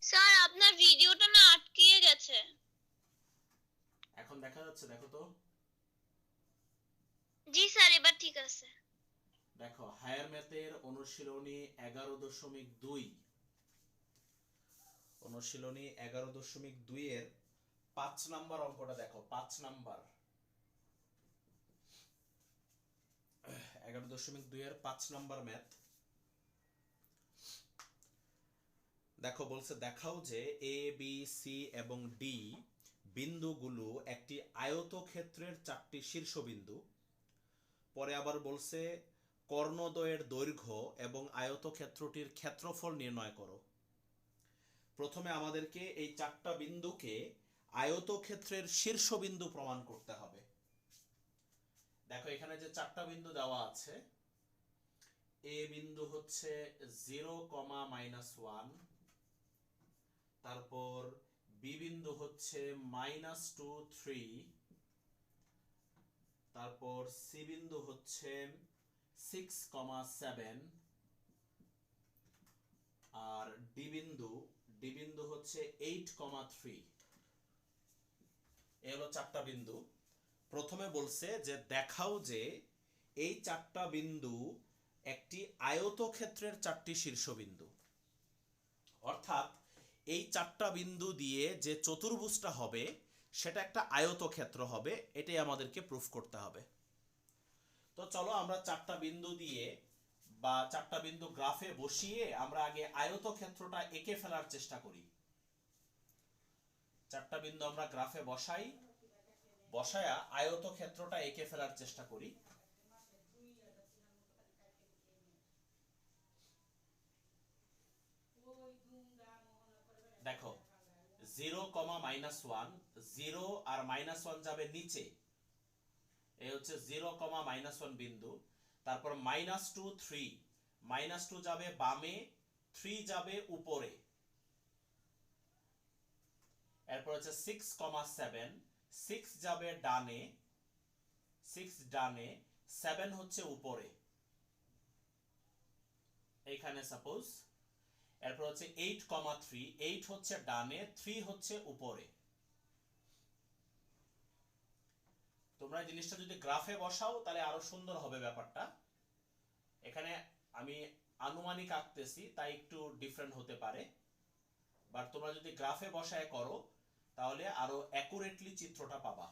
Sir আপনার ভিডিওটা না আটকিয়ে গেছে। এখন দেখা যাচ্ছে? দেখো তো। জি স্যার, এবার ঠিক আছে। দেখো, হায়ার ম্যাথের অনুশীলনী 11.2, অনুশীলনী 11.2 এর 5 নাম্বার অঙ্কটা দেখো। 5 নাম্বার, 11.2 এর 5 নাম্বার ম্যাথ। দেখো, বলছে দেখাও যে এ বি সি এবং ডি বিন্দুগুলো একটি আয়তক্ষেত্রের 4টি শীর্ষবিন্দু। পরে আবার বলছে কর্ণদ্বয়ের দৈর্ঘ্য এবং আয়তক্ষেত্রটির ক্ষেত্রফল নির্ণয় করো। প্রথমে আমাদেরকে এই 4টা বিন্দুকে আয়তক্ষেত্রের শীর্ষবিন্দু প্রমাণ করতে হবে। দেখো, এখানে যে 4টা বিন্দু দেওয়া আছে, এ বিন্দু হচ্ছে 0, -1, তারপর বি বিন্দু হচ্ছে -2, 3, তারপর সি বিন্দু হচ্ছে 6, 7, আর ডি বিন্দু হচ্ছে 8, 3। এই হলো 4টা বিন্দু। প্রথমে বলছে যে দেখাও যে এই 4টা বিন্দু একটি আয়তক্ষেত্রের 4টি শীর্ষবিন্দু। অর্থাৎ এই 4টা বিন্দু দিয়ে যে চতুর্ভুজটা হবে সেটা একটা আয়তক্ষেত্র হবে, এটাই আমাদেরকে প্রুফ করতে হবে। তো চলো আমরা 4টা বিন্দু দিয়ে বা 4টা বিন্দু গ্রাফে বসিয়ে আমরা আগে আয়তক্ষেত্রটা এঁকে ফেলার চেষ্টা করি। 4টা বিন্দু আমরা গ্রাফে বসায়া আয়তক্ষেত্রটা এঁকে ফেলার চেষ্টা করি। দেখো, 0, -1, 0 আর -1 যাবে নিচে, এই হচ্ছে 0, -1 বিন্দু। তারপর -2, 3, -2 যাবে বামে, 3 যাবে উপরে। এরপর হচ্ছে 6, 7, 6 যাবে ডানে, 6 ডানে, 7 হচ্ছে উপরে এইখানে সাপোজ। এরপর হচ্ছে 8, 3, 8 হচ্ছে ডানে, 3 হচ্ছে উপরে। তোমরা এই জিনিসটা যদি গ্রাফে বসাও তাহলে আরো সুন্দর হবে ব্যাপারটা। এখানে আমি আনুমানিক আঁকতেছি তাই একটু ডিফারেন্ট হতে পারে, বাট তোমরা যদি গ্রাফে বসায় করো তাহলে আরো অ্যাকুরেটলি চিত্রটা পাবা।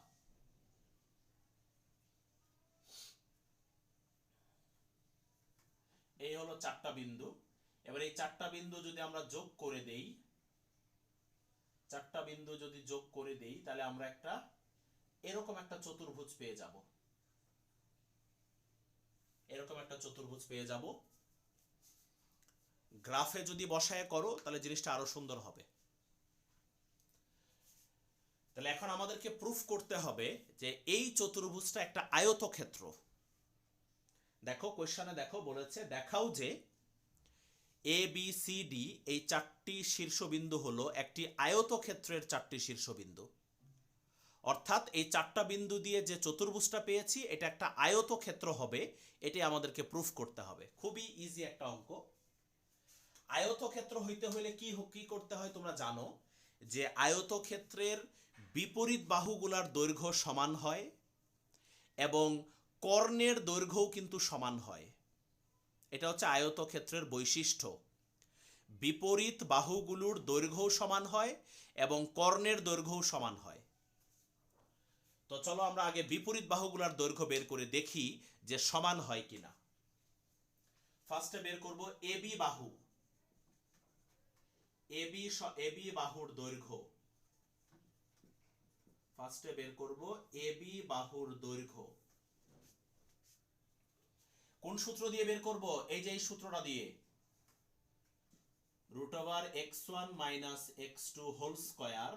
এই হলো 4টা বিন্দু। এবার এই 4টা বিন্দু যদি আমরা যোগ করে দেই, 4টা বিন্দু যদি যোগ করে দেই তাহলে আমরা এরকম একটা চতুর্ভুজ পেয়ে যাব। এরকম একটা চতুর্ভুজ পেয়ে যাব। গ্রাফে যদি বসায় করো তাহলে জিনিসটা আরো সুন্দর হবে। তাহলে এখন আমাদেরকে প্রুফ করতে হবে যে এই চতুর্ভুজটা একটা আয়তক্ষেত্র। দেখো কোশ্চেনে দেখো বলেছে দেখাও যে এ বি সি ডি এই 4টি শীর্ষবিন্দু হলো একটি আয়তক্ষেত্রের 4টি শীর্ষবিন্দু। অর্থাৎ এই 4টা বিন্দু দিয়ে যে চতুর্ভুজটা পেয়েছি এটা একটা আয়তক্ষেত্র হবে, এটি আমাদেরকে প্রুফ করতে হবে। খুবই ইজি একটা অঙ্ক। আয়তক্ষেত্র হইতে হলে কি করতে হয় তোমরা জানো, যে আয়তক্ষেত্রের বিপরীত বাহুগুলার দৈর্ঘ্য সমান হয় এবং কর্ণের দৈর্ঘ্যও কিন্তু সমান হয়। এটা হচ্ছে আয়তক্ষেত্রের বৈশিষ্ট্য। বিপরীত বাহুগুলোর দৈর্ঘ্যও সমান হয় এবং কর্ণের দৈর্ঘ্যও সমান হয়। তো চলো আমরা আগে বিপরীত বাহুগুলোর দৈর্ঘ্য বের করে দেখি যে সমান হয় কিনা। ফার্স্টে বের করব এবি বাহু। এবি বাহুর দৈর্ঘ্য ফার্স্টে বের করব এবি বাহুর দৈর্ঘ্য। কোন সূত্র দিয়ে বের করব? এই যে এই সূত্রটা দিয়ে, √x1 - x2 whole square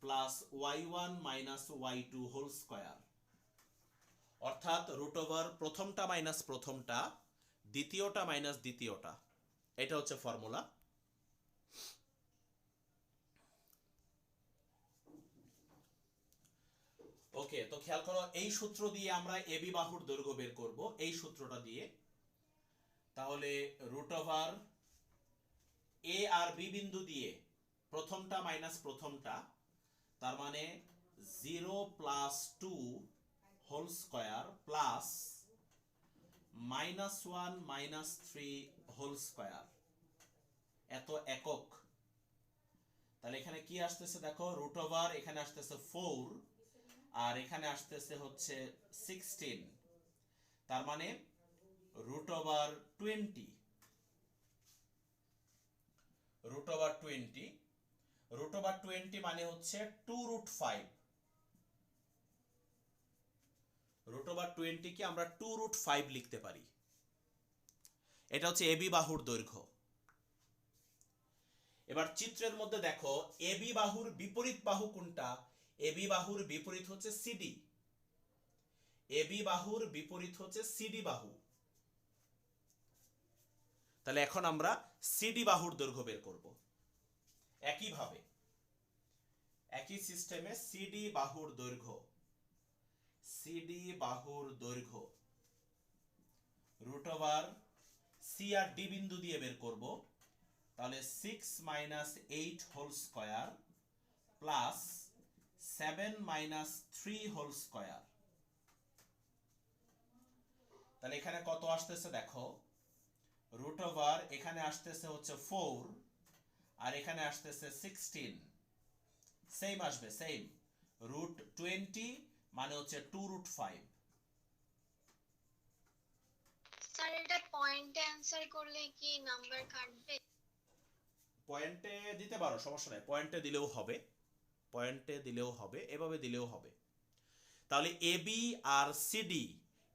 plus y1 - y2 whole square. অর্থাৎ প্রথমটা মাইনাস প্রথমটা, দ্বিতীয়টা মাইনাস দ্বিতীয়টা, এটা হচ্ছে ফর্মুলা। ওকে, তো খেয়াল করো এই সূত্র দিয়ে আমরা এবি বাহুর দৈর্ঘ্য বের করব, এই সূত্রটা দিয়ে। তাহলে √এ আর বি বিন্দু দিয়ে প্রথমটা মাইনাস প্রথমটা, তার মানে 0 plus 2 whole square plus -1 -3 whole square, এত একক। তাহলে এখানে কি আসতেছে দেখো, রুট ওভার এখানে আসতেছে 4 আর এখানে আসতেছে হচ্ছে 16, তার মানে root over 20। Root over 20, root over 20 মানে হচ্ছে 2√5। রুট ওভার 20 কে আমরা 2√5 লিখতে পারি। এটা হচ্ছে এবি বাহুর দৈর্ঘ্য। এবার চিত্রের মধ্যে দেখো এবি বাহুর বিপরীত বাহু কোনটা? এবি বাহুর বিপরীত হচ্ছে সিডি। এবি বাহুর বিপরীত হচ্ছে সিডি বাহু। তাহলে এখন আমরা সিডি বাহুর দৈর্ঘ্য বের করব। একইভাবে একই সিস্টেমে সিডি বাহুর দৈর্ঘ্য, সিডি বাহুর দৈর্ঘ্য রুট ওভার সি আর ডি বিন্দু দিয়ে বের করব। তাহলে 6 - 8 whole square plus 7 - 3 whole square. তাহলে এখানে কত আসতেছে দেখো, রুট ওভার এখানে আসতেছে হচ্ছে 4 আর এখানে আসতেছে 16, সেম আসবে, সেম। রুট 20 মানে হচ্ছে 2√5। স্যার এটা পয়েন্টে অ্যানসার করলে কি নাম্বার কাটবে? পয়েন্টে দিতে পারো, সমস্যা নাই, পয়েন্টে দিলেও হবে, পয়েন্টে দিলেও হবে, এভাবে দিলেও হবে। তাহলে এবি আর সিডি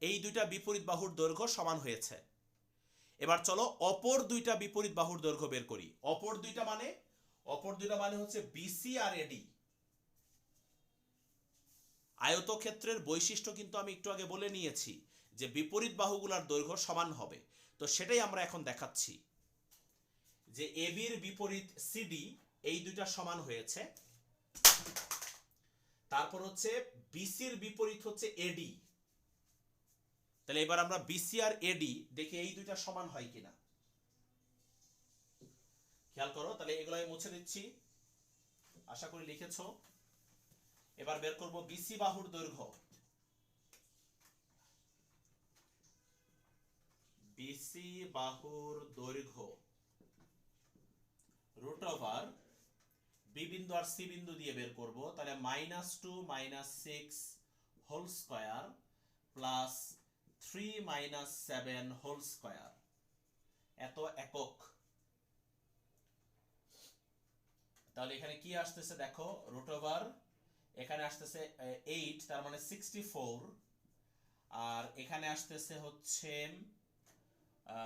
এই দুইটা বিপরীত বাহুর দৈর্ঘ্য সমান হয়েছে। এবার চলো অপর দুইটা বিপরীত বাহুর দৈর্ঘ্য বের করি। অপর দুইটা মানে হচ্ছে বিসি আর এডি। আয়তক্ষেত্রের বৈশিষ্ট্য কিন্তু আমি একটু আগে বলে নিয়েছি যে বিপরীত বাহুগুলোর দৈর্ঘ্য সমান হবে, তো সেটাই আমরা এখন দেখাচ্ছি যে এবির বিপরীত সিডি এই দুইটা সমান হয়েছে। তারপর হচ্ছে বিসির বিপরীত হচ্ছে এডি। তাহলে এবার আমরা বিসি আর এডি দেখি এই দুইটা সমান হয় কিনা। খেয়াল করো, তাহলে এগুলো আমি মুছে দিচ্ছি, আশা করি লিখেছো। এবার বের করব বিসি বাহুর দৈর্ঘ্য। বিসি বাহুর দৈর্ঘ্য রুট ওভার বি বিন্দু আর সি বিন্দু দিয়ে বের করব। তাহলে -2 - 6 whole square plus 3 - 7 whole square, এত একক। তাহলে এখানে কি আসতেছে দেখো, রুট ওভার এখানে আসতেছে 8, তার মানে 64, আর এখানে আসতেছে হচ্ছে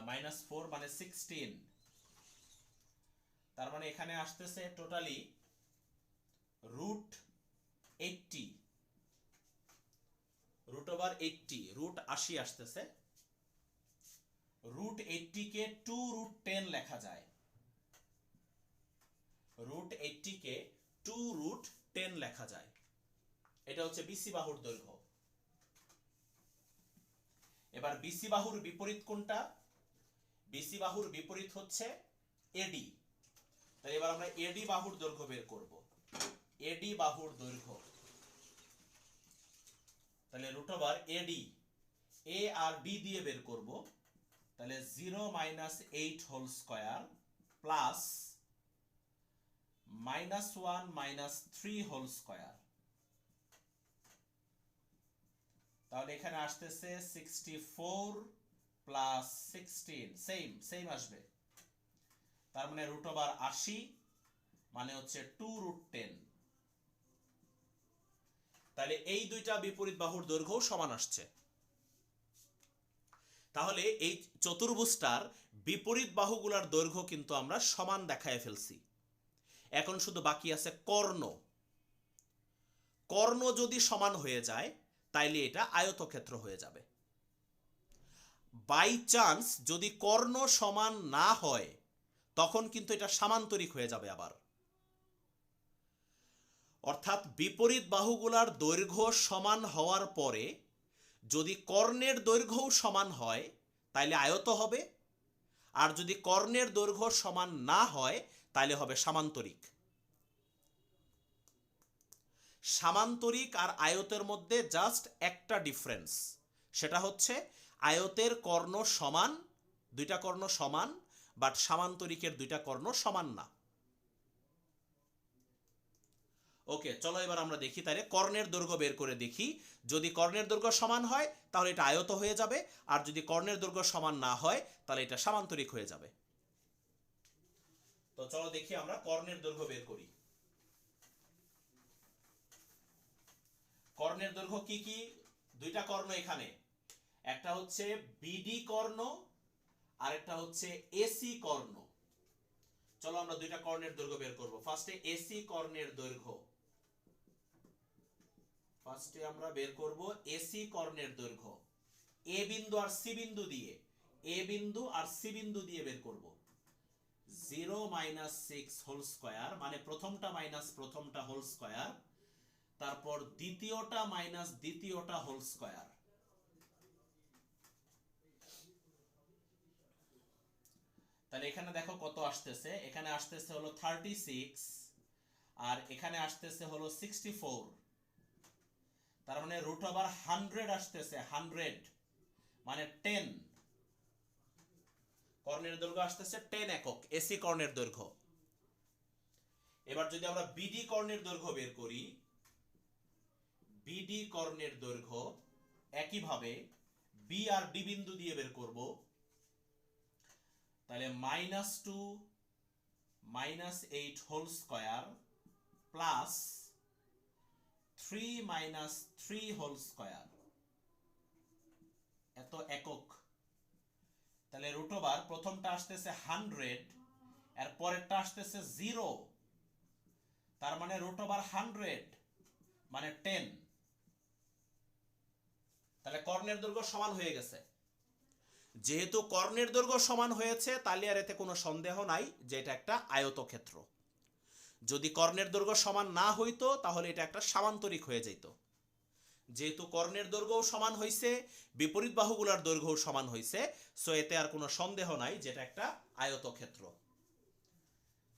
-4 মানে 16, তার মানে এখানে আসতেছে totally root 80, root over 80, root 80 আসতেছে। রুট 80 কে 2√10 লেখা যায়, রুট 80 কে 2√10 লেখা যায়। এটা হচ্ছে বিসি বাহুর দৈর্ঘ্য। এবার বিসি বাহুর বিপরীত কোনটা? বিসি বাহুর বিপরীত হচ্ছে এডি। তাই এবার আমরা এডি বাহুর দৈর্ঘ্য বের করব। এডি বাহুর দৈর্ঘ্য, তাহলে রুট ওভার এডি, এ আর ডি দিয়ে বের করব। তাহলে 0 - 8 whole square plus -1 - 3 whole square. তাহলে এখানে আসতেছে 64 প্লাস 16, সেম সেম আসবে। তার মানে রুট ওভার 80 মানে হচ্ছে 2√10। তাহলে এই দুইটা বিপরীত বাহুর দৈর্ঘ্য সমান আসছে। তাহলে এই চতুর্ভুজটার বিপরীত বাহুগুলোর দৈর্ঘ্য কিন্তু আমরা সমান দেখায় ফেলছি। এখন শুধু বাকি আছে কর্ণ। কর্ণ যদি সমান হয়ে যায় তাইলে এটা আয়তক্ষেত্র হয়ে যাবে। বাই চান্স যদি কর্ণ সমান না হয় তখন কিন্তু এটা সামান্তরিক হয়ে যাবে আবার। অর্থাৎ বিপরীত বাহুগুলার দৈর্ঘ্য সমান হওয়ার পরে যদি কর্ণের দৈর্ঘ্যও সমান হয় তাইলে আয়ত হবে, আর যদি কর্ণের দৈর্ঘ্য সমান না হয় তাইলে হবে সামান্তরিক। সামান্তরিক আর আয়তের মধ্যে জাস্ট একটা ডিফারেন্স, সেটা হচ্ছে আয়তের কর্ণ সমান, দুইটা কর্ণ সমান, বাট সামান্তরিকের দুইটা কর্ণ সমান না। ওকে, চলো এবার আমরা দেখি তাহলে কর্ণের দৈর্ঘ্য বের করে দেখি। যদি কর্ণের দৈর্ঘ্য সমান হয় তাহলে এটা আয়ত হয়ে যাবে, আর যদি কর্ণের দৈর্ঘ্য সমান না হয় তাহলে এটা সামান্তরিক হয়ে যাবে। তো চলো দেখি আমরা কর্ণের দৈর্ঘ্য বের করি। কর্ণের দৈর্ঘ্য কি কি? দুইটা কর্ণ এখানে, একটা হচ্ছে বিডি কর্ণ আর একটা হচ্ছে এসি কর্ণ। চলো আমরা দুইটা কর্ণের দৈর্ঘ্য বের করব। ফার্স্টে এসি কর্ণের দৈর্ঘ্য, ফার্স্টে আমরা বের করব এসি কর্ণের দৈর্ঘ্য এ বিন্দু আর সি বিন্দু দিয়ে, এ বিন্দু আর সি বিন্দু দিয়ে বের করব। 0 - 6 হোল স্কয়ার, মানে প্রথমটা মাইনাস প্রথমটা হোল স্কয়ার, তারপর দ্বিতীয়টা মাইনাস দ্বিতীয়টা হোল স্কয়ার। তাহলে এখানে দেখো কত আসতেছে, এখানে আসতেছে হলো 36 আর এখানে আসতেছে হলো 64, তার মানে রুট ওভার 100 আসতেছে, 100 মানে 10। কর্ণের দৈর্ঘ্য আসতেছে 10 একক এসি কর্ণের দৈর্ঘ্য। এবার যদি আমরা বিডি কর্ণের দৈর্ঘ্য বের করি, বিডি কর্ণের দৈর্ঘ্য একইভাবে বি আর ডি বিন্দু দিয়ে বের করব। তাহলে -2 - 8 whole square plus 3 - 3 whole square, এত একক। তাহলে রুট ওভার প্রথমটা আসতেছে 100 এর পরেরটা আসতেছে 0, তার মানে রুট ওভার 100 মানে 10। তাহলে কর্ণের দৈর্ঘ্য সমান হয়ে গেছে। যেহেতু কর্ণের দৈর্ঘ্য সমান হয়েছে তাহলে আর এতে কোনো সন্দেহ নাই যে এটা একটা আয়তক্ষেত্র। যদি কর্ণের দৈর্ঘ্য সমান না হইতো তাহলে এটা একটা সামান্তরিক হয়ে যেত। যেহেতু কর্ণের দৈর্ঘ্যও সমান হয়েছে, বিপরীত বাহুগুলোর দৈর্ঘ্যও সমান হয়েছে, সো এতে আর কোনো সন্দেহ নাই যেটা একটা আয়তক্ষেত্র।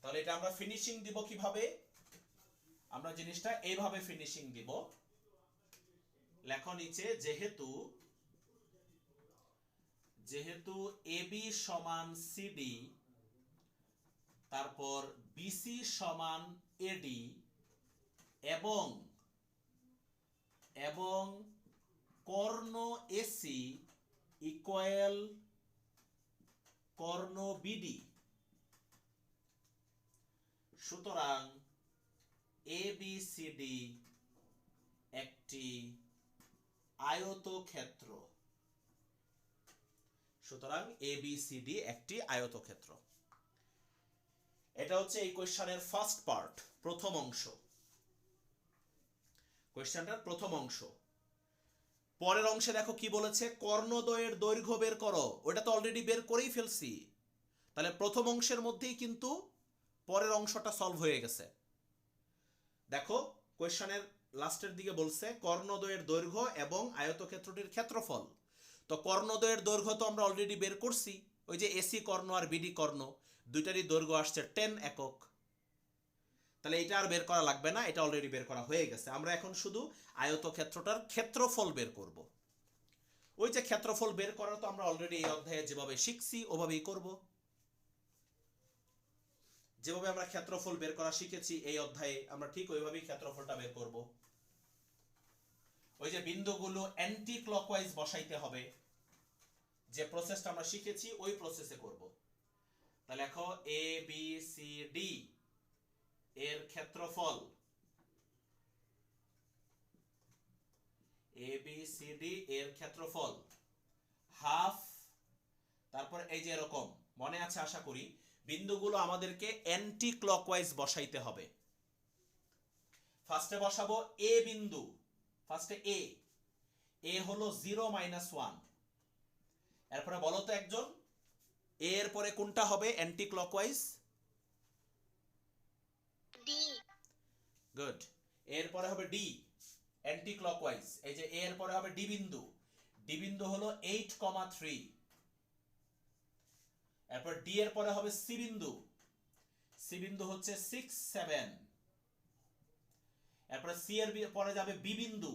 তাহলে এটা আমরা ফিনিশিং দিব কিভাবে? আমরা জিনিসটা এইভাবে ফিনিশিং দিব। লেখো নিচে, যেহেতু এবি সমান সিডি, তারপর বিসি সমান এডি, এবং কর্ণ এসি ইকুয়াল কর্ণ বিডি, সুতরাং এবিসিডি একটি আয়তক্ষেত্র। সুতরাং এবিসিডি একটি আয়তক্ষেত্র। এটা হচ্ছে এই কোশ্চেনের ফার্স্ট পার্ট, প্রথম অংশ, কোশ্চেনটার প্রথম অংশ। পরের অংশে দেখো কি বলেছে, কর্ণদ্বয়ের দৈর্ঘ্য বের করো। ওটা তো অলরেডি বের করেই ফেলছি। তাহলে প্রথম অংশের মধ্যেই কিন্তু পরের অংশটা সলভ হয়ে গেছে। দেখো কোশ্চেনের লাস্টের দিকে বলছে কর্ণদ্বয়ের দৈর্ঘ্য এবং আয়তক্ষেত্রটির ক্ষেত্রফল। তো কর্ণদ্বয়ের দৈর্ঘ্য তো আমরা অলরেডি বের করছি, ওই যে এসি কর্ণ আর বিডি কর্ণ দুইটারই দৈর্ঘ্য আসছে 10 একক। তাহলে এটা আর বের করা লাগবে না, এটা অলরেডি বের করা হয়ে গেছে। আমরা এখন শুধু আয়তক্ষেত্রটার ক্ষেত্রফল বের করব। ওই যে ক্ষেত্রফল বের করা তো আমরা অলরেডি এই অধ্যায়ে যেভাবে শিখছি ওভাবেই করব। যেভাবে আমরা ক্ষেত্রফল বের করা শিখেছি এই অধ্যায়ে আমরা ঠিক ওইভাবেই ক্ষেত্রফলটা বের করব। ওই যে বিন্দুগুলো অ্যান্টি ক্লকওয়াইজ বসাইতে হবে, যে প্রসেসটা আমরা শিখেছি ওই প্রসেসে করব। তাহলে লেখো এ বি সি ডি এর ক্ষেত্রফল, এ বি সি ডি এর ক্ষেত্রফল হাফ, তারপর এই যে এরকম, মনে আছে আশা করি, বিন্দুগুলো আমাদেরকে অ্যান্টি ক্লকওয়াইজ বসাইতে হবে। ফার্স্টে বসাবো এ বিন্দু, ফার্স্টে এ হলো 0 - 1। এরপরে বলো তো একজন, এ এর পরে কোনটা হবে অ্যান্টি ক্লকওয়াইজ? ডি। গুড। এরপরে হবে ডি অ্যান্টি ক্লকওয়াইজ। এই যে এর পরে হবে ডি বিন্দু, ডি বিন্দু হলো 8,3। এরপর ডি এর পরে হবে সি বিন্দু, সি বিন্দু হচ্ছে 6, 7। এরপরে সি এর পরে যাবে বি বিন্দু,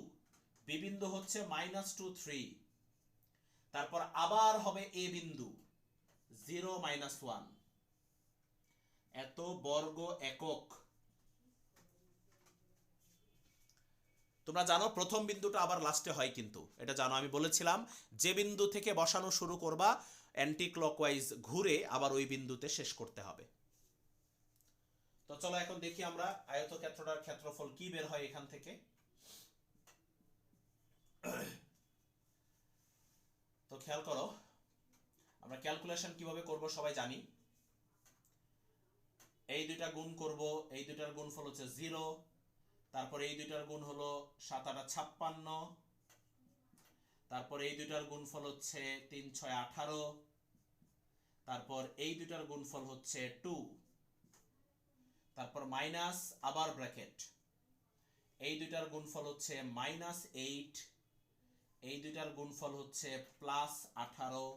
বি বিন্দু হচ্ছে -2 3, তারপর আবার হবে এ বিন্দু 0 -1, এত বর্গ একক। তোমরা জানো প্রথম বিন্দুটা আবার লাস্টে হয়, কিন্তু এটা জানো, আমি বলেছিলাম যে বিন্দু থেকে বসানো শুরু করবা অ্যান্টি ক্লকওয়াইজ ঘুরে আবার ওই বিন্দুতে শেষ করতে হবে। তো চলো এখন দেখি আমরা আয়তক্ষেত্রটার ক্ষেত্রফল কি বের হয় এখান থেকে। তো খেয়াল করো, আমরা ক্যালকুলেশন কিভাবে করব সবাই জানি। এই দুইটা গুণ করব, এই দুইটার গুণফল হচ্ছে 0, তারপর এই দুইটার গুণ হলো 7 8 56, তারপর এই দুইটার গুণফল হচ্ছে 3 6 18, তারপর এই দুইটার গুণফল হচ্ছে 2, তারপর মাইনাস আবার ব্র্যাকেট, এই দুইটার গুণফল হচ্ছে -8, এই দুইটার গুণফল হচ্ছে +18,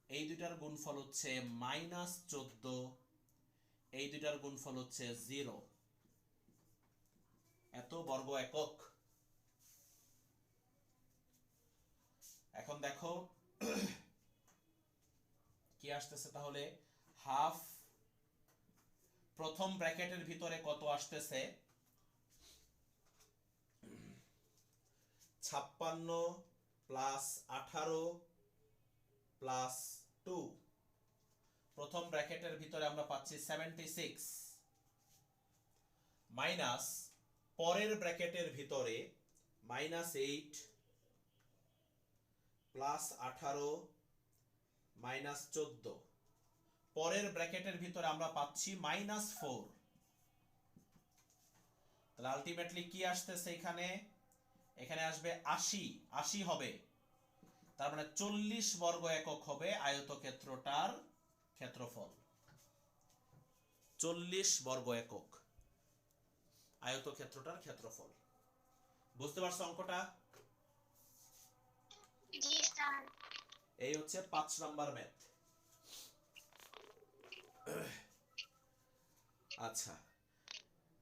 এই দুইটার গুণফল হচ্ছে -14, এই দুইটার গুণফল হচ্ছে 0, এত বর্গ একক। এখন দেখো কি আসতেছে, তাহলে হাফ, প্রথম ব্র্যাকেটের ভিতরে কত আসতেছে, 56 +18 +2, প্রথম ব্র্যাকেটের ভিতরে আমরা পাচ্ছি 76, মাইনাস পরের ব্র্যাকেটের ভিতরে -8 +18 -14, পরের ব্র্যাকেটের ভিতরে আমরা পাচ্ছি -4, তাহলে আলটিমেটলি কি আসতেছে এখানে, এখানে আসবে 80, 80 হবে, তার মানে 40 বর্গ একক হবে আয়তক্ষেত্রটার ক্ষেত্রফল। 40 বর্গ একক আয়তক্ষেত্রটার ক্ষেত্রফল। বুঝতে পারছো অঙ্কটা? জি স্যার। এই হচ্ছে 5 নাম্বার ম্যাথ। আচ্ছা,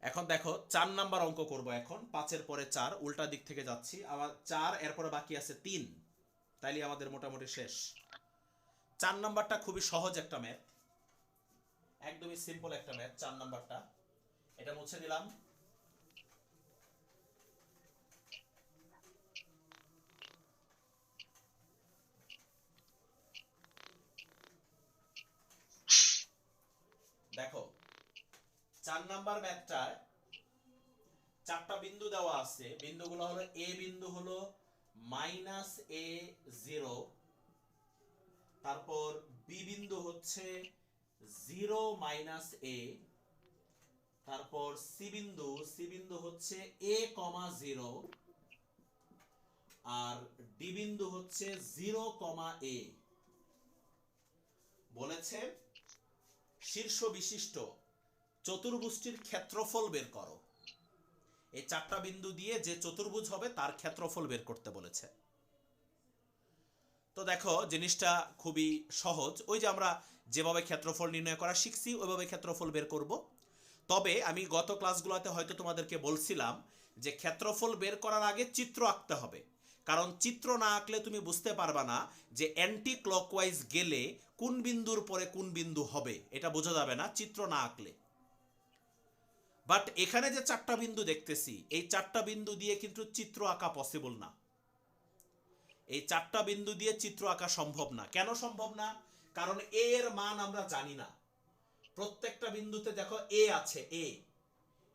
এখন দেখো 4 নাম্বার অঙ্ক করব। এখন 5-এর পরে 4, উল্টা দিক থেকে যাচ্ছি, আবার 4 এরপরে বাকি আছে 3, তাইলে আমাদের মোটামুটি শেষ। 4 নাম্বারটা খুবই সহজ একটা ম্যাথ, একদমই সিম্পল একটা ম্যাথ। 4 নাম্বারটা এটা মুছে দিলাম। দেখো 4 নাম্বার ম্যাথটায় 4টা বিন্দু দেওয়া আছে, বিন্দুগুলো হলো এ বিন্দু হলো -a0, তারপর বি বিন্দু হচ্ছে 0 -a, তারপর সি বিন্দু হচ্ছে a, 0, আর ডি বিন্দু হচ্ছে 0, a। বলেছে শীর্ষ বিশিষ্ট চতুর্ভুজটির ক্ষেত্রফল বের করো। এই 4টা বিন্দু দিয়ে যে চতুর্ভুজ হবে তার ক্ষেত্রফল বের করতে বলেছে। তো দেখো জিনিসটা খুবই সহজ, ওই যে আমরা যেভাবে ক্ষেত্রফল নির্ণয় করা শিখছি ওইভাবে ক্ষেত্রফল বের করব। তবে আমি গত ক্লাসগুলোতে হয়তো তোমাদেরকে বলছিলাম যে ক্ষেত্রফল বের করার আগে চিত্র আঁকতে হবে, কারণ চিত্র না আঁকলে তুমি বুঝতে পারবা না যে অ্যান্টি ক্লকওয়াইজ গেলে কোন বিন্দুর পরে কোন বিন্দু হবে, এটা বোঝা যাবে না চিত্র না আঁকলে। বাট এখানে যে 4টা বিন্দু দেখতেছি, এই 4টা বিন্দু দিয়ে কিন্তু চিত্র আঁকা পসিবল না। এই 4টা বিন্দু দিয়ে চিত্র আঁকা সম্ভব না। কেন সম্ভব না? কারণ এ এর মান আমরা জানি না। প্রত্যেকটা বিন্দুতে দেখো এ আছে, এ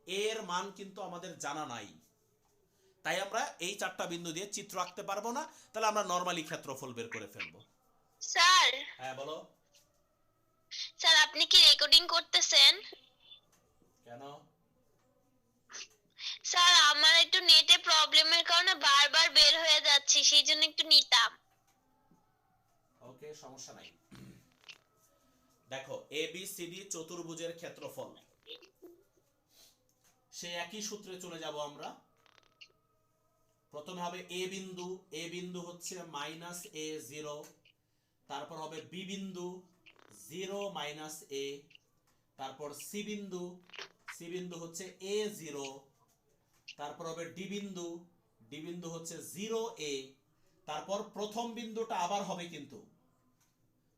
এর মান কিন্তু আমাদের জানা নাই, তাই আমরা এই 4টা বিন্দু দিয়ে চিত্র আঁকতে পারবো না। তাহলে আমরা নরমালি ক্ষেত্রফল বের করে ফেলবো। স্যার, হ্যাঁ বলো। স্যার আপনি কি রেকর্ডিং করতেছেন? কেন? স্যার আমার একটু নেটে প্রবলেমের কারণে বারবার বের হয়ে যাচ্ছি, সেই জন্য একটু নিতাম। ওকে, সমস্যা নাই। দেখো এ বি সি ডি চতুর্ভুজের ক্ষেত্রফল, সেই একই সূত্রে চলে যাব আমরা। প্রথমে হবে এ বিন্দু, এ বিন্দু হচ্ছে -a0, তারপর হবে বি বিন্দু 0 -a, তারপর সি বিন্দু, সি বিন্দু হচ্ছে a0, তারপর হবে ডি বিন্দু, ডি বিন্দু হচ্ছে 0a, তারপর প্রথম বিন্দুটা আবার হবে কিন্তু,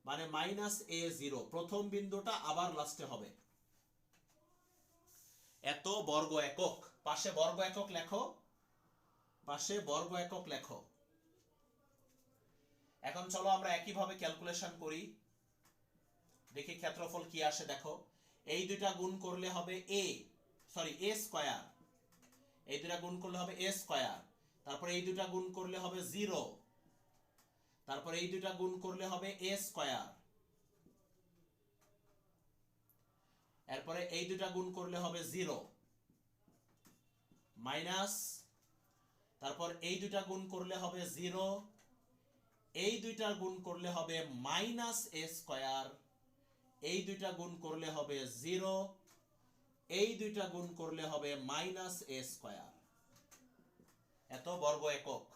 মানে -a0, প্রথম বিন্দুটা আবার লাস্টে হবে। এত বর্গ একক, পাশে বর্গ একক লেখো, পাশে বর্গ একক লেখো। এখন চলো আমরা একইভাবে ক্যালকুলেশন করি, দেখি ক্ষেত্রফল কি আসে। দেখো এই দুইটা গুণ করলে হবে a স্কয়ার, এই দুইটা গুণ করলে হবে a স্কয়ার, তারপর এই দুইটা গুণ করলে হবে 0, তারপর এই দুইটা গুণ করলে হবে a স্কয়ার, এরপরে এই দুইটা গুণ করলে হবে 0 মাইনাস, তারপর এই দুইটা গুণ করলে হবে 0, এই দুইটা গুণ করলে হবে মাইনাস a স্কয়ার, এই দুইটা গুণ করলে হবে 0, এই দুইটা গুণ করলে হবে মাইনাস a স্কয়ার। এত বর্গ একক।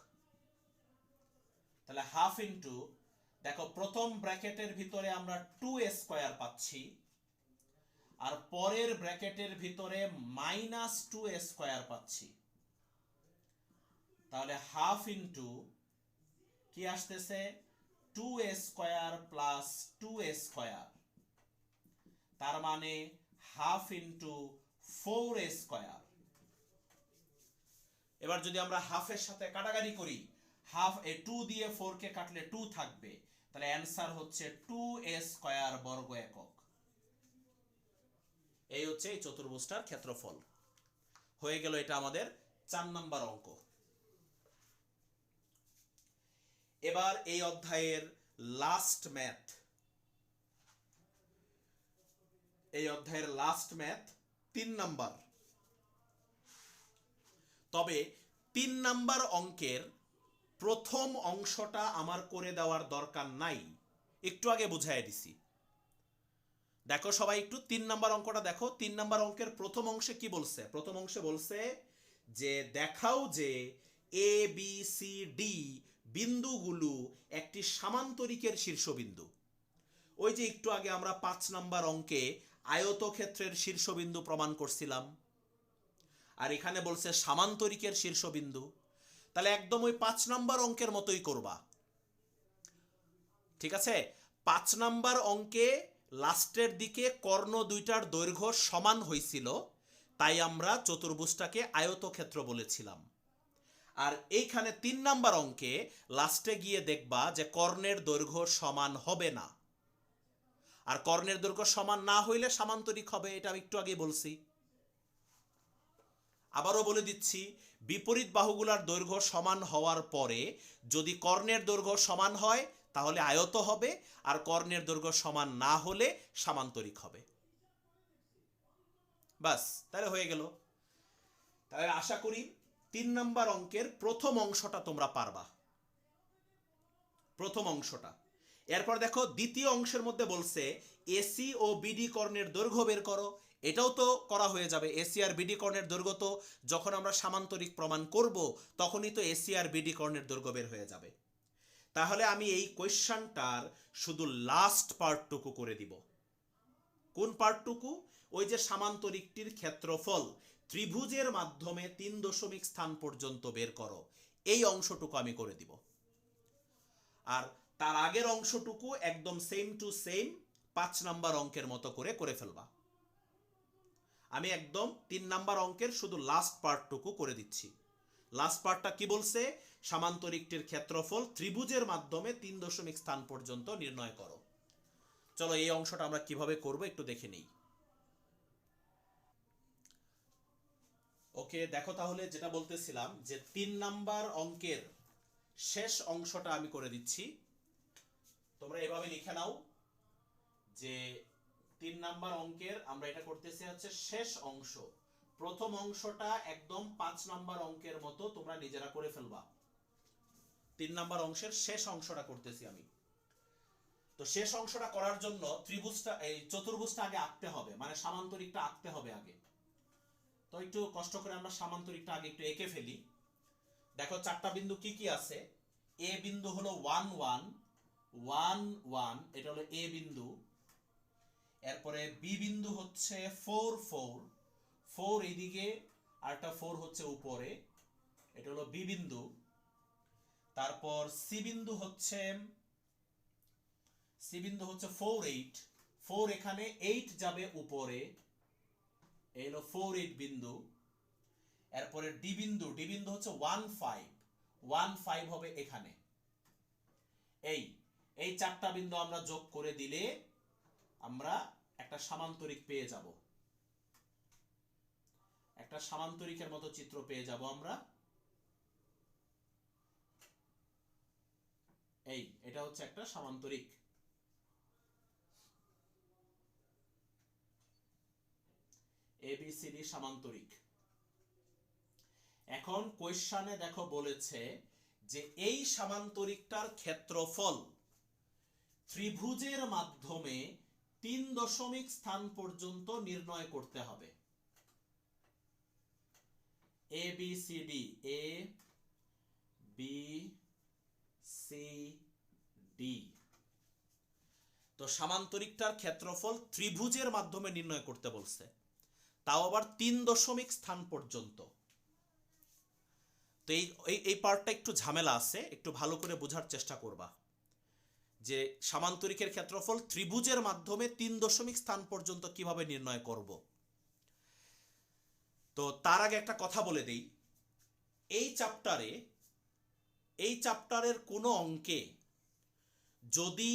তাহলে হাফ ইন্টু, দেখো প্রথম ব্র্যাকেটের ভিতরে আমরা 2a স্কয়ার পাচ্ছি, আর পরের ব্র্যাকেটের ভিতরে -2a স্কয়ার পাচ্ছি। তাহলে হাফ ইন্টু কি আসতেছে, 2a square plus 2a square, তার মানে হাফ ইন্টু 4a স্কয়ার। এবার যদি আমরা হাফের সাথে কাটাকাটি করি, হাফ 2 দিয়ে 4 কে কাটলে 2 থাকবে, তাহলে অ্যান্সার হচ্ছে 2a স্কয়ার বর্গ একক। এই হচ্ছে এই চতুর্ভুজটার ক্ষেত্রফল। হয়ে গেল এটা আমাদের 4 নাম্বার অঙ্ক। এবার এই অধ্যায়ের লাস্ট ম্যাথ, এই অধ্যায়ের লাস্ট ম্যাথ 3 নাম্বার। তবে 3 নাম্বার অঙ্কের প্রথম অংশটা আমার করে দেওয়ার দরকার নাই, একটু আগে বুঝাই দিছি। দেখো সবাই একটু 3 নাম্বার অঙ্কটা দেখো। 3 নাম্বার অঙ্কের প্রথম অংশে কি বলছে? প্রথম অংশে বলছে যে দেখাও যে এ বি সি ডি বিন্দুগুলো একটি সামান্তরিকের শীর্ষবিন্দু। ওই যে একটু আগে আমরা 5 নাম্বার অঙ্কে আয়তক্ষেত্রের শীর্ষবিন্দু প্রমাণ করছিলাম, আর এখানে বলছে সামান্তরিকের শীর্ষবিন্দু। তাহলে একদম ওই 5 নাম্বার অঙ্কের মতোই করবা, ঠিক আছে? 5 নাম্বার অঙ্কে লাস্টের দিকে কর্ণ দুইটার দৈর্ঘ্য সমান হয়েছিল, তাই আমরা চতুর্ভুজটাকে আয়তক্ষেত্র বলেছিলাম। আর এইখানে 3 নাম্বার অঙ্কে লাস্টে গিয়ে দেখবা যে কর্ণের দৈর্ঘ্য সমান হবে না, আর কর্ণের দৈর্ঘ্য সমান না হইলে সামান্তরিক হবে, এটা আমি একটু আগে বলছি। আবারও বলে দিচ্ছি, বিপরীত বাহুগুলার দৈর্ঘ্য সমান হওয়ার পরে যদি কর্ণের দৈর্ঘ্য সমান হয় তাহলে আয়ত হবে, আর কর্ণের দৈর্ঘ্য সমান না হলে সামান্তরিক হবে। বাস, তাহলে হয়ে গেল। তাহলে আশা করি 3 নাম্বার অঙ্কের প্রথম অংশটা তোমরা পারবা, প্রথম অংশটা। এরপর দেখো দ্বিতীয় অংশের মধ্যে বলছে এসি ও বিডি কর্ণের দৈর্ঘ্য বের করো। এটাও তো করা হয়ে যাবে। এসি আর বিডি কর্ণের দৈর্ঘ্য তো যখন আমরা সামান্তরিক প্রমাণ করব তখনই তো এসি আর বিডি কর্ণের দৈর্ঘ্য বের হয়ে যাবে। তাহলে আমি এই কোয়েশ্চনটার শুধু লাস্ট পার্টটুকু করে দিব। কোন পার্টটুকু? ওই যে সামান্তরিকটির ক্ষেত্রফল ত্রিভুজের মাধ্যমে 3 দশমিক স্থান পর্যন্ত বের করো, এই অংশটুকু আমি করে দিব। আর তার আগের অংশটুকু একদম সেম টু সেম 5 নাম্বার অঙ্কের মতো করে ফেলবা। আমি একদম 3 নাম্বার অঙ্কের শুধু লাস্ট পার্টটুকু করে দিচ্ছি। লাস্ট পার্টটা কি বলছে? সামান্তরিকটির ক্ষেত্রফল ত্রিভুজের মাধ্যমে 3 দশমিক স্থান পর্যন্ত নির্ণয় করো। চলো এই অংশটা আমরা কিভাবে করব একটু দেখে নেই। ওকে, দেখো তাহলে যেটা বলতেছিলাম যে 3 নাম্বার অঙ্কের শেষ অংশটা আমি করে দিচ্ছি। তোমরা এভাবে লিখে নাও যে 3 নাম্বার অঙ্কের আমরা এটা করতেছি হচ্ছে শেষ অংশ। প্রথম অংশটা একদম 5 নাম্বার অঙ্কের মতো তোমরা নিজেরা করে ফেলবা। 3 নাম্বার অংশের শেষ অংশটা করতেছি আমি। তো শেষ অংশটা করার জন্য ত্রিভুজটা, এই চতুর্ভুজটা আগে আঁকতে হবে, মানে সামান্তরিকটা আঁকতে হবে আগে। তো একটু কষ্ট করে আমরা সামান্তরিকটা আগে একটু এঁকে ফেলি। দেখো 4টা বিন্দু কি কি আছে। এ বিন্দু হলো 1 1 1 1, এটা হলো এ বিন্দু। এরপরে বি বিন্দু হচ্ছে 4 4 4, এইদিকে আরেকটা 4 হচ্ছে উপরে, এটা হলো বি বিন্দু। তারপর সি বিন্দু হচ্ছে 4 8, 4 এখানে 8 যাবে উপরে, এই হলো 4 8 বিন্দু। এরপরে ডি বিন্দু হচ্ছে 1 5 হবে এখানে। এই চারটা বিন্দু আমরা যোগ করে দিলে আমরা একটা সামান্তরিক পেয়ে যাব, একটা সামান্তরিকের মতো চিত্র পেয়ে যাব আমরা। এটা হচ্ছে একটা সামান্তরিক। ABCD সামান্তরিক। এখন কোয়েশ্চনে দেখো বলেছে যে এই সামান্তরিকটার ক্ষেত্রফল ত্রিভুজের মাধ্যমে 3 দশমিক স্থান পর্যন্ত নির্ণয় করতে হবে। ABCD, A B C D। তো সামান্তরিকটার ক্ষেত্রফল ত্রিভুজের মাধ্যমে নির্ণয় করতে বলছে, তাও আবার 3 দশমিক স্থান পর্যন্ত। তো এই পার্টটা একটু ঝামেলা আছে, একটু ভালো করে বোঝার চেষ্টা করবা যে সামান্তরিকের ক্ষেত্রফল ত্রিভুজের মাধ্যমে 3 দশমিক স্থান পর্যন্ত কিভাবে নির্ণয় করব। তো তার আগে একটা কথা বলে দেই, এই চ্যাপ্টারের কোনো অঙ্কে যদি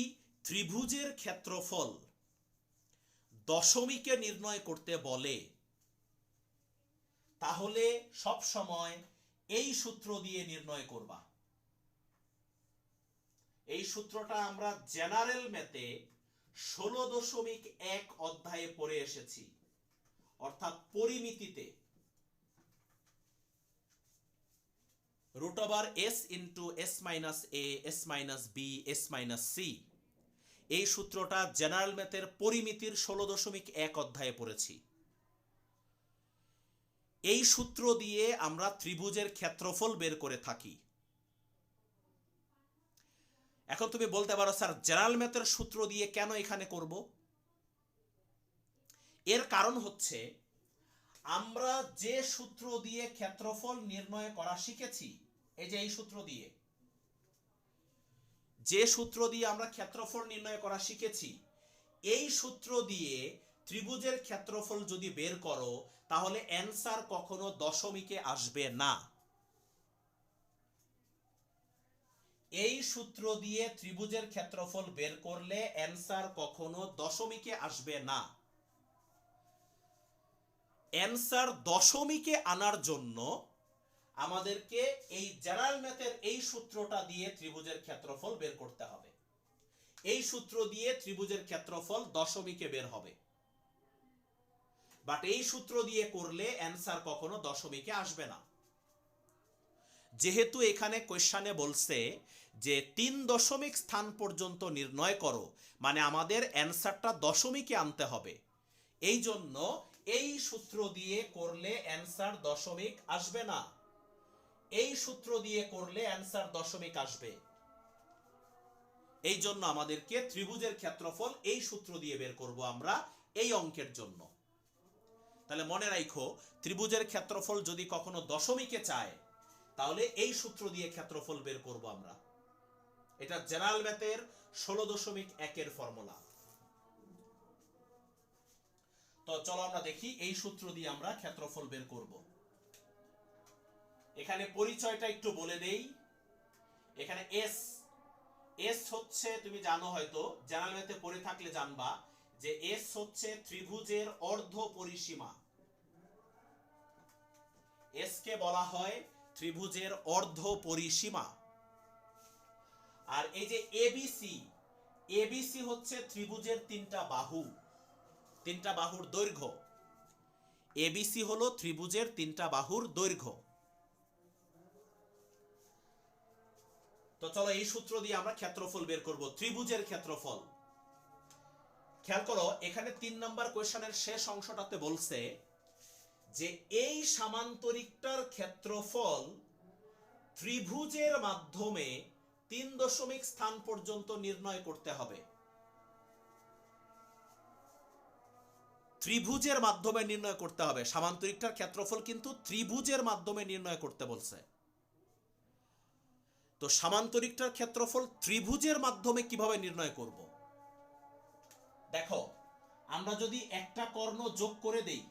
ত্রিভুজের ক্ষেত্রফল দশমিকে নির্ণয় করতে বলে, তাহলে সব সময় এই সূত্র দিয়ে নির্ণয় করবা। এই সূত্রটা আমরা জেনারেল ম্যাথে 16.1 অধ্যায়ে পড়ে এসেছি, অর্থাৎ পরিমিতিতে √s × s - a s - b s - c। এই সূত্রটা জেনারেল ম্যাথের পরিমিতির 16.1 অধ্যায়ে পড়েছি। এই সূত্র দিয়ে আমরা ত্রিভুজের ক্ষেত্রফল বের করে থাকি। এখন তুমি বলতে পারো স্যার জেনারেল ম্যাথের সূত্র দিয়ে কেন এখানে করব? এর কারণ হচ্ছে আমরা যে সূত্র দিয়ে ক্ষেত্রফল নির্ণয় করা শিখেছি, এই যে এই সূত্র দিয়ে, যে সূত্র দিয়ে আমরা ক্ষেত্রফল নির্ণয় করা শিখেছি, এই সূত্র দিয়ে ত্রিভুজের ক্ষেত্রফল যদি বের করো তাহলে অ্যানসার কখনো দশমিকে আসবে না। এই সূত্র দিয়ে ত্রিভুজের ক্ষেত্রফল বের করলে অ্যানসার কখনো দশমিকে আসবে না। অ্যানসার দশমিকে আনার জন্য আমাদেরকে এই জেনারেল ম্যাথের এই সূত্রটা দিয়ে ত্রিভুজের ক্ষেত্রফল বের করতে হবে। এই সূত্র দিয়ে ত্রিভুজের ক্ষেত্রফল দশমিকে বের হবে, বাট এই সূত্র দিয়ে করলে অ্যানসার কখনো দশমিকে আসবে না। যেহেতু এখানে কোয়েশ্চনে বলছে যে 3 দশমিক স্থান পর্যন্ত নির্ণয় করো, মানে আমাদের অ্যানসারটা দশমিকে আনতে হবে। এই জন্য এই সূত্র দিয়ে করলে অ্যানসার দশমিক আসবে না, এই সূত্র দিয়ে করলে অ্যানসার দশমিক আসবে। এই জন্য আমাদেরকে ত্রিভুজের ক্ষেত্রফল এই সূত্র দিয়ে বের করব আমরা এই অঙ্কের জন্য। তাহলে মনে রাখো, ত্রিভুজের ক্ষেত্রফল যদি কখনো দশমিকে চায় তাহলে এই সূত্র দিয়ে ক্ষেত্রফল বের করব আমরা। এটা জেনারেল ম্যাথের 16.1 এর ফর্মুলা। তো চলো আমরা দেখি এই সূত্র দিয়ে আমরা ক্ষেত্রফল বের করব। এখানে পরিচয়টা একটু বলে দেই। এখানে এস হচ্ছে, তুমি জানো হয়তো, জেনারেল ম্যাথে পড়ে থাকলে জানবা যে এস হচ্ছে ত্রিভুজের অর্ধ পরিসীমা। এস কে বলা হয় ত্রিভুজের অর্ধ পরিসীমা। আর এই যে এবিসি হচ্ছে ত্রিভুজের 3টা বাহুর দৈর্ঘ্য। এবিসি হলো ত্রিভুজের 3টা বাহুর দৈর্ঘ্য। তো চলো এই সূত্র দিয়ে আমরা ক্ষেত্রফল বের করব, ত্রিভুজের ক্ষেত্রফল। খেয়াল করো, এখানে 3 নম্বর কোয়েশ্চনের শেষ অংশটাতে বলছে যে এই সামান্তরিকটার ক্ষেত্রফল ত্রিভুজের মাধ্যমে 3 দশমিক স্থান পর্যন্ত নির্ণয় করতে হবে। ত্রিভুজের মাধ্যমে নির্ণয় করতে হবে। সামান্তরিকটার ক্ষেত্রফল কিন্তু ত্রিভুজের মাধ্যমে নির্ণয় করতে বলছে। তো সামান্তরিকটার ক্ষেত্রফল ত্রিভুজের মাধ্যমে কিভাবে নির্ণয় করব? দেখো, আমরা যদি একটা কর্ণ যোগ করে দেই,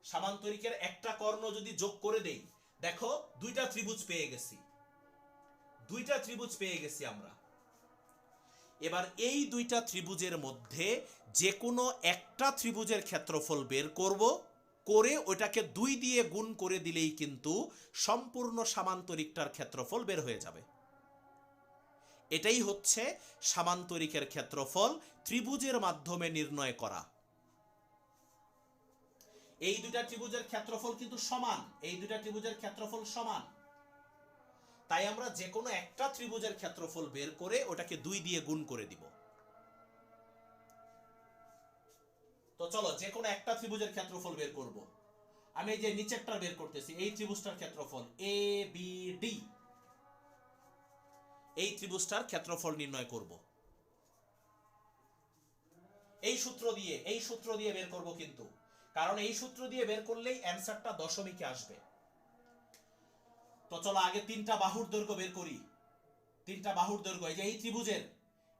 সামান্তরিকের একটা কর্ণ যদি যোগ করে দেই, দেখো দুইটা ত্রিভুজ পেয়ে গেছি, আমরা। এবার এই দুইটা ত্রিভুজের মধ্যে যে কোনো একটা ত্রিভুজের ক্ষেত্রফল বের করব, করে ওটাকে 2 দিয়ে গুণ করে দিলেই কিন্তু সম্পূর্ণ সামান্তরিকটার ক্ষেত্রফল বের হয়ে যাবে। এটাই হচ্ছে সামান্তরিকের ক্ষেত্রফল ত্রিভুজের মাধ্যমে নির্ণয় করা। এই দুইটা ত্রিভুজের ক্ষেত্রফল কিন্তু সমান, তাই আমরা যে কোনো একটা ত্রিভুজের ক্ষেত্রফল বের করে ওটাকে 2 দিয়ে গুণ করে দিব। তো চলো যে কোনো একটা ত্রিভুজের ক্ষেত্রফল বের করব। আমি এই যে নিচেরটা বের করতেছি, এই ত্রিভুজটার ক্ষেত্রফল এ বি ডি, এই ত্রিভুজটার ক্ষেত্রফল নির্ণয় করব। এই সূত্র দিয়ে বের করব, কিন্তু কারণ এই সূত্র দিয়ে বের করলেই অ্যানসারটা দশমিকে আসবে। তো চলো আগে 3টা বাহুর দৈর্ঘ্য বের করি। 3টা বাহুর দৈর্ঘ্য, এই যে এই ত্রিভুজের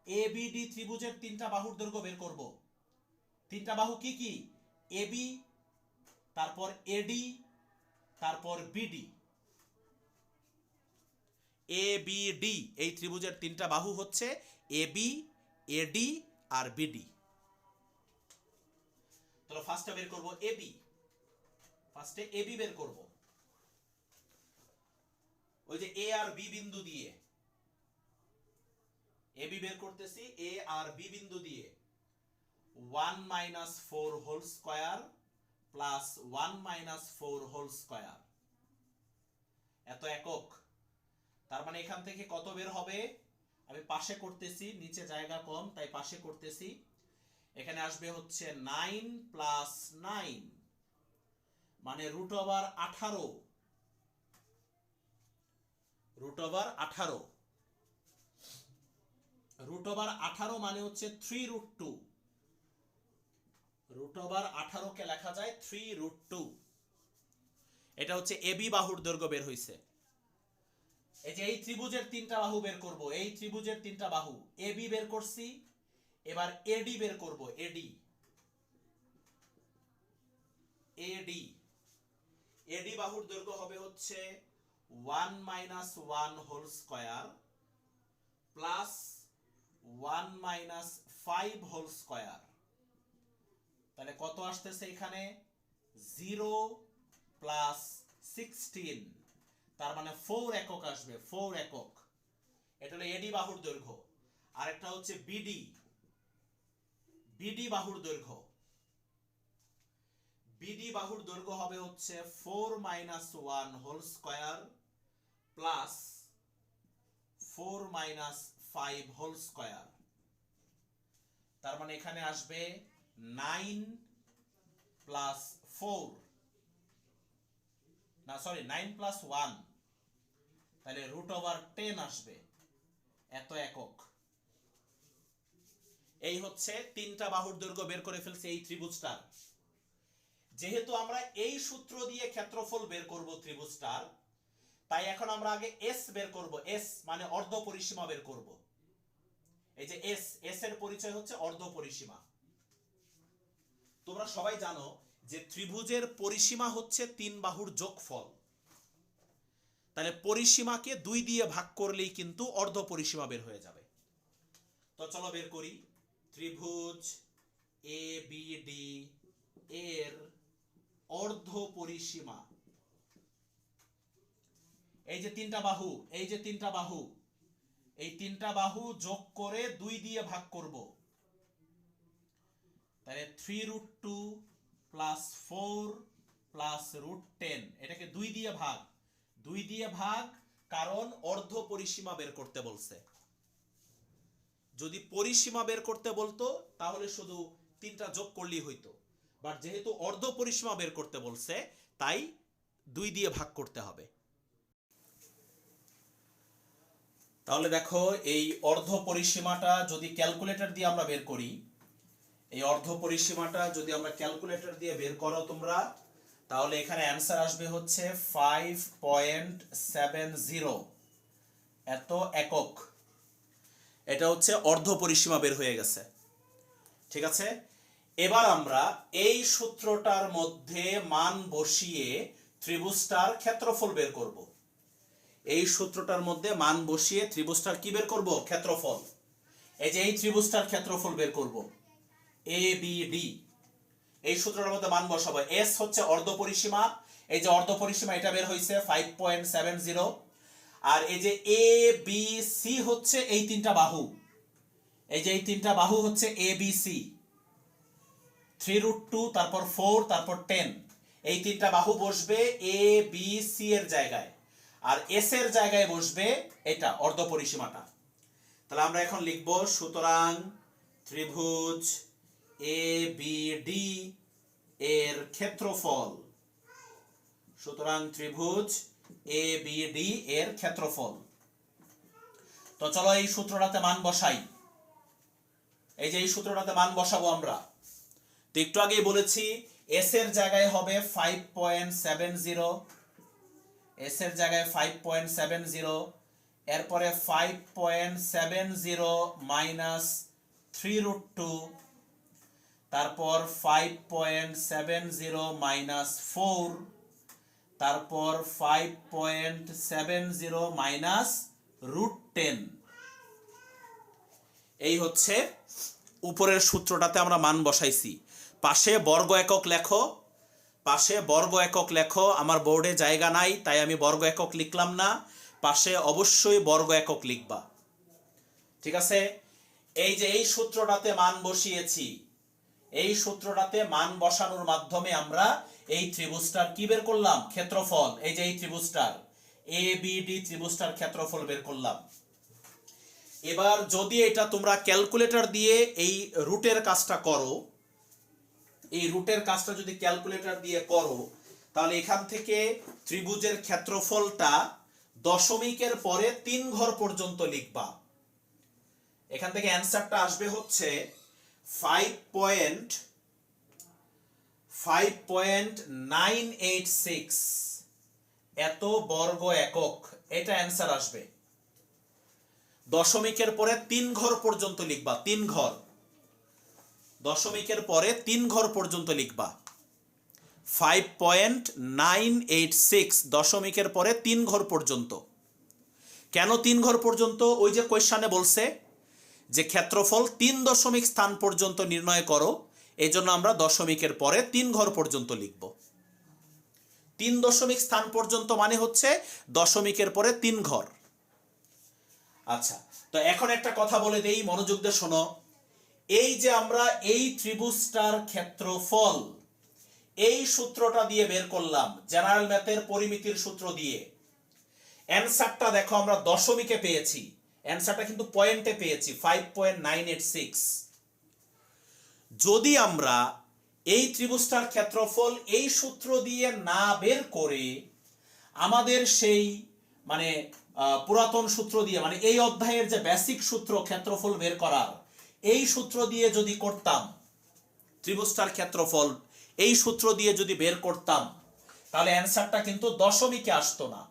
এ বি ডি ত্রিভুজের 3টা বাহুর দৈর্ঘ্য বের করব। 3টা বাহু কি কি? এবি, তারপর এডি, তারপর বিডি। এ বি ডি এই ত্রিভুজের 3টা বাহু হচ্ছে এবি, এডি আর বিডি। তাহলে ফার্স্টে বের করব এবি, বের করব। ওই যে এ আর বি বিন্দু দিয়ে এবি বের করতেছি, এ আর বি বিন্দু দিয়ে 1 - 4 whole square plus 1 - 4 whole square, এত একক। তার মানে এখান থেকে কত বের হবে? আমি পাশে করতেছি, নিচে জায়গা কম তাই পাশে করতেছি। এখানে আসবে হচ্ছে 9 + 9 মানে √18, √18 মানে হচ্ছে 3√2, √18 কে লেখা যায় 3√2। এটা হচ্ছে এবি বাহুর দৈর্ঘ্য বের হইছে। এই যে এই ত্রিভুজের 3টা বাহু বের করব, এই ত্রিভুজের 3টা বাহু এবি বের করছি, এবার এডি বের করব। এডি বাহুর দৈর্ঘ্য হবে হচ্ছে 1 - 1 whole square plus 1 - 5 whole square. তাহলে কত আসতেছে এখানে? 0 + 16, তার মানে 4 একক আসবে, 4 একক। এটা হলো এডি বাহুর দৈর্ঘ্য। আর একটা হচ্ছে বিডি বাহুর দৈর্ঘ্য। বিডি বাহুর দৈর্ঘ্য হবে হচ্ছে 4 - 1 whole square plus 4 - 5 whole square. তার মানে এখানে আসবে 9 + 4, না সরি 9 + 1, তাহলে √10 আসবে, এত একক। এই হচ্ছে 3টা বাহুর দৈর্ঘ্য বের করে ফেলছে এই ত্রিভুজটার। যেহেতু আমরা এই সূত্র দিয়ে ক্ষেত্রফল বের করব ত্রিভুজটার, তাই এখন আমরা আগে এস বের করব। এস মানে অর্ধ পরিসীমা বের করব। এই যে এস এর পরিচয় হচ্ছে অর্ধ পরিসীমা। তোমরা সবাই জানো যে ত্রিভুজের পরিসীমা হচ্ছে 3 বাহুর যোগফল। তাহলে পরিসীমাকে 2 দিয়ে ভাগ করলেই কিন্তু অর্ধ পরিসীমা বের হয়ে যাবে। তো চলো বের করি। ত্রিভুজ এ বি ডি এর অর্ধ পরিসীমা, এই যে 3টা বাহু, এই 3টা বাহু যোগ করে 2 দিয়ে ভাগ করব। তাহলে 3√2 + 4 + √10, এটাকে 2 দিয়ে ভাগ, কারণ অর্ধ পরিসীমা বের করতে বলছে। যদি পরিসীমা বের করতে বলতো তাহলে শুধু 3টা যোগ করলেই হইতো, বাট যেহেতু অর্ধ পরিসীমা বের করতে বলছে তাই 2 দিয়ে ভাগ করতে হবে। তাহলে দেখো এই অর্ধ পরিসীমাটা যদি ক্যালকুলেটর দিয়ে আমরা বের করি, এই অর্ধ পরিসীমাটা যদি আমরা ক্যালকুলেটর দিয়ে বের করো তোমরা, তাহলে এখানে অ্যান্সার আসবে হচ্ছে 5.70 এত একক। এটা হচ্ছে অর্ধ পরিসীমা বের হয়ে গেছে। ঠিক আছে, এবার আমরা এই সূত্রটার মধ্যে মান বসিয়ে ত্রিভুজটার ক্ষেত্রফল বের করব। এই সূত্রটার মধ্যে মান বসিয়ে ত্রিভুজটার কি বের করব? ক্ষেত্রফল। এই যে এই ত্রিভুজটার ক্ষেত্রফল বের করব, এ বি ডি। এই সূত্রটার মধ্যে মান বসাবো। এস হচ্ছে অর্ধ পরিসীমা, এই যে অর্ধ পরিসীমা এটা বের হইছে 5.70। আর এই যে এ বি সি হচ্ছে এই তিনটা বাহু, এই যে এই তিনটা বাহু হচ্ছে এ বি সি, 3√2 তারপর 4 তারপর 10। এই তিনটা বাহু বসবে এ বি সি এর জায়গায়, আর এস এর জায়গায় বসবে এটা অর্ধ পরিসীমাটা। তাহলে আমরা এখন লিখব, সুতরাং ত্রিভুজ এ বি ডি এর ক্ষেত্রফল, সুতরাং ত্রিভুজ এ বি ডি এর ক্ষেত্রফল। তো চলো এই সূত্রটাতে মান বসাই। এই যে এই সূত্রটাতে মান বসাবো আমরা। তো একটু আগেই বলেছি এস এর জায়গায় হবে 5.70, এস এর জায়গায় 5.70, এরপরে 5.70 মাইনাস 3√2, তারপর 5.70 মাইনাস 4, তারপর 5.70 মাইনাস √10। এই হচ্ছে উপরের সূত্রটাতে আমরা মান বসাইছি। পাশে বর্গ একক লেখো, পাশে বর্গ একক লেখো। আমার বোর্ডে জায়গা নাই তাই আমি বর্গ একক লিখলাম না, পাশে অবশ্যই বর্গ একক লিখবা। ঠিক আছে, এই যে এই সূত্রটাতে মান বসিয়েছি, এই সূত্রটাতে মান বসানোর মাধ্যমে আমরা এই ত্রিভুজটার কি বের করলাম? ক্ষেত্রফল। এই যে এই ত্রিভুজটার এ বি ডি ত্রিভুজটার ক্ষেত্রফল বের করলাম। এবার যদি এটা তোমরা ক্যালকুলেটর দিয়ে এই রুটের কাজটা করো, এই রুটের কাজটা যদি ক্যালকুলেটর দিয়ে করো, তাহলে এখান থেকে ত্রিভুজের ক্ষেত্রফলটা দশমিকের পরে 3 ঘর পর্যন্ত লিখবা। এখান থেকে অ্যান্সারটা আসবে হচ্ছে 5.986 এত বর্গ একক। এটা অ্যান্সার আসবে। দশমিকের পরে 3 ঘর পর্যন্ত লিখবা, 3 ঘর। দশমিকের পরে 3 ঘর পর্যন্ত লিখবা। 5.986 দশমিকের পরে 3 ঘর পর্যন্ত। কেন 3 ঘর পর্যন্ত? ওই যে কোয়েশ্চনে বলছে যে ক্ষেত্রফল 3 দশমিক স্থান পর্যন্ত নির্ণয় করো, এই জন্য আমরা দশমিকের পরে 3 ঘর পর্যন্ত লিখব। 3 দশমিক স্থান পর্যন্ত মানে হচ্ছে দশমিকের পরে 3 ঘর। আচ্ছা, তো এখন একটা কথা বলে দেই, মনোযোগ দিয়ে শোনো। এই যে আমরা এই ত্রিভুজটার ক্ষেত্রফল এই সূত্রটা দিয়ে বের করলাম, জেনারেল ম্যাথের পরিমিতির সূত্র দিয়ে। অ্যানসারটা দেখো আমরা দশমিকে পেয়েছি, অ্যানসারটা কিন্তু পয়েন্টে পেয়েছি 5.986। যদি আমরা এই ত্রিভুজটার ক্ষেত্রফল এই সূত্র দিয়ে না বের করে আমাদের সেই মানে পুরাতন সূত্র দিয়ে, মানে এই অধ্যায়ের যে বেসিক সূত্র ক্ষেত্রফল বের করার, এই সূত্র দিয়ে যদি করতাম, ত্রিভুজটার ক্ষেত্রফল এই সূত্র দিয়ে যদি বের করতাম, তাহলে অ্যানসারটা কিন্তু দশমিকে আসতো না।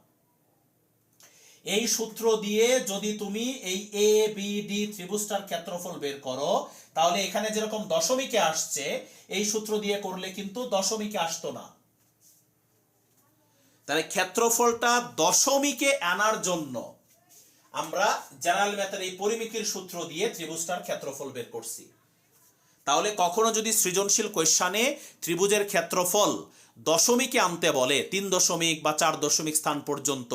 এই সূত্র দিয়ে যদি তুমি এই এ বি ডি ত্রিভুজটার ক্ষেত্রফল বের করো, তাহলে এখানে যেরকম দশমিকে আসছে, এই সূত্র দিয়ে করলে কিন্তু দশমিকে আসতো না। তাহলে ক্ষেত্রফলটা দশমিকে আনার জন্য আমরা জেনারেল ম্যাথের এই পরিমিতির সূত্র দিয়ে ত্রিভুজটার ক্ষেত্রফল বের করছি। তাহলে কখনো যদি সৃজনশীল কোয়েশ্চনে ত্রিভুজের ক্ষেত্রফল দশমিকে আনতে বলে, 3 দশমিক বা 4 দশমিক স্থান পর্যন্ত,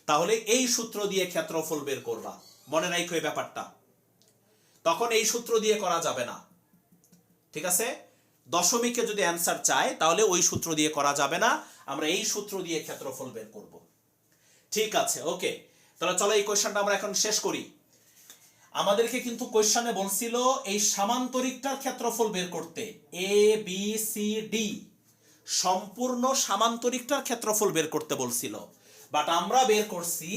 তাহলে এই সূত্র দিয়ে ক্ষেত্রফল বের করবা। মনে রাখো এই ব্যাপারটা, তখন এই সূত্র দিয়ে করা যাবে না। ঠিক আছে, দশমিকে যদি অ্যান্সার চায় তাহলে ওই সূত্র দিয়ে করা যাবে না, আমরা এই সূত্র দিয়ে ক্ষেত্রফল বের করব। ঠিক আছে, ওকে। তাহলে চলো এই কোয়েশ্চনটা আমরা এখন শেষ করি। আমাদেরকে কিন্তু কোয়েশ্চনে বলছিল এই সামান্তরিকটার ক্ষেত্রফল বের করতে, এ বি সি ডি সম্পূর্ণ সামান্তরিকটার ক্ষেত্রফল বের করতে বলছিল, বাট আমরা বের করছি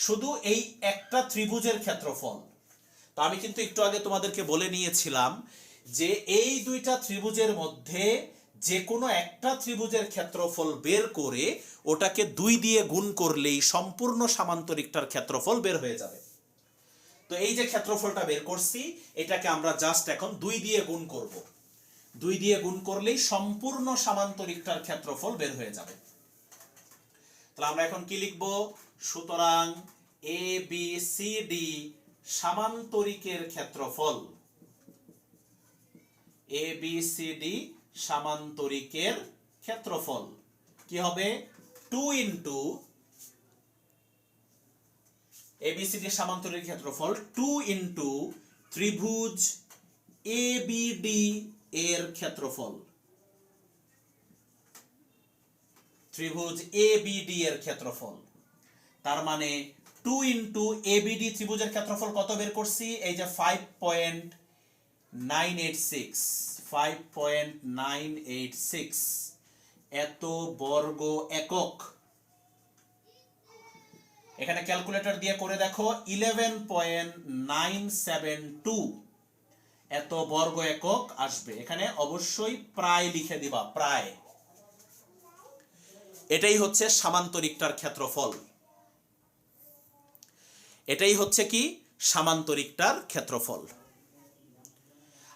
শুধু এই একটা ত্রিভুজের ক্ষেত্রফল। তো আমি কিন্তু একটু আগে তোমাদেরকে বলে নিয়েছিলাম যে এই দুইটা ত্রিভুজের মধ্যে যে কোনো একটা ত্রিভুজের ক্ষেত্রফল বের করে ওটাকে 2 দিয়ে গুণ করলেই সম্পূর্ণ সামান্তরিকটার ক্ষেত্রফল বের হয়ে যাবে। তো এই যে ক্ষেত্রফলটা বের করছি এটাকে আমরা জাস্ট এখন 2 দিয়ে গুণ করব। 2 দিয়ে গুণ করলেই সম্পূর্ণ সামান্তরিকটার ক্ষেত্রফল বের হয়ে যাবে। তাহলে আমরা এখন কি লিখব? সুতরাং এ বি সি ডি সামান্তরিকের ক্ষেত্রফল, এ বি সি ডি সামান্তরিকের ক্ষেত্রফল কি হবে? 2 ইনটু এবিসিডি সামান্তরিক ক্ষেত্রফল 2 ইনটু ত্রিভুজ এবিডি এর ক্ষেত্রফল, ত্রিভুজ এবিডি এর ক্ষেত্রফল। তার মানে 2 ইনটু এবিডি ত্রিভুজের ক্ষেত্রফল কত বের করছি? এই যে 5.986, 5.986 এত বর্গ একক। এখানে ক্যালকুলেটর দিয়ে করে দেখো 11.972 এত বর্গ একক আসবে। এখানে অবশ্যই প্রায় লিখে দিবা, প্রায়। এটাই হচ্ছে সামান্তরিকটার ক্ষেত্রফল, এটাই হচ্ছে কি? সামান্তরিকটার ক্ষেত্রফল।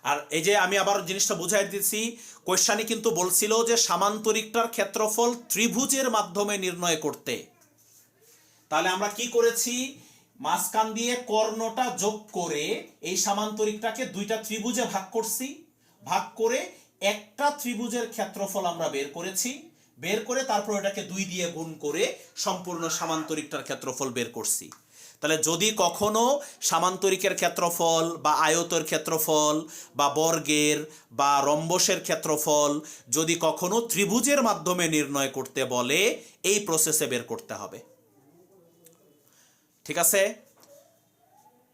আর এই যে আমি আবার জিনিসটা বুঝাই দিচ্ছি, কোশ্চেনে কিন্তু বলছিল যে সামান্তরিকটার ক্ষেত্রফল ত্রিভুজের মাধ্যমে নির্ণয় করতে। তাহলে আমরা কি করেছি? মাঝখান দিয়ে কর্ণটা যোগ করে এই সামান্তরিকটাকে দুইটা ত্রিভুজে ভাগ করছি, ভাগ করে একটা ত্রিভুজের ক্ষেত্রফল আমরা বের করেছি, বের করে তারপর এটাকে 2 দিয়ে গুণ করে সম্পূর্ণ সামান্তরিকটার ক্ষেত্রফল বের করছি। তাহলে যদি কখনো সামান্তরিকের ক্ষেত্রফল বা আয়তের ক্ষেত্রফল বা বর্গের বা রম্বসের ক্ষেত্রফল যদি কখনো ত্রিভুজের মাধ্যমে নির্ণয় করতে বলে, এই প্রসেসে বের করতে হবে। ঠিক আছে?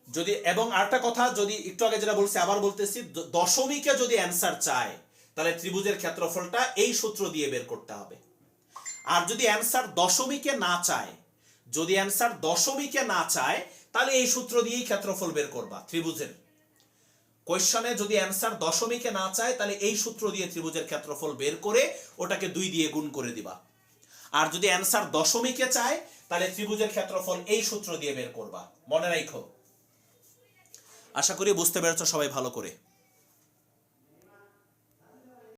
যদি এবং আরেকটা কথা, যদি একটু আগে যেটা বলছি আবার বলতেছি, দশমিকে যদি অ্যান্সার চায় তাহলে ত্রিভুজের ক্ষেত্রফলটা এই সূত্র দিয়ে বের করতে হবে। আর যদি অ্যান্সার দশমিকে না চায়, যদি অ্যান্সার দশমিকে না চায় তাহলে এই সূত্র দিয়েই ক্ষেত্রফল বের করবা ত্রিভুজের। কোশ্চেনে যদি অ্যান্সার দশমিকে না চায় তাহলে এই সূত্র দিয়ে ত্রিভুজের ক্ষেত্রফল বের করে ওটাকে 2 দিয়ে গুণ করে দিবা। আর যদি অ্যান্সার দশমিকে চায় তাহলে ত্রিভুজের ক্ষেত্রফল এই সূত্র দিয়ে বের করবা। মনে রাখো। আশা করি বুঝতে পেরেছো সবাই ভালো করে।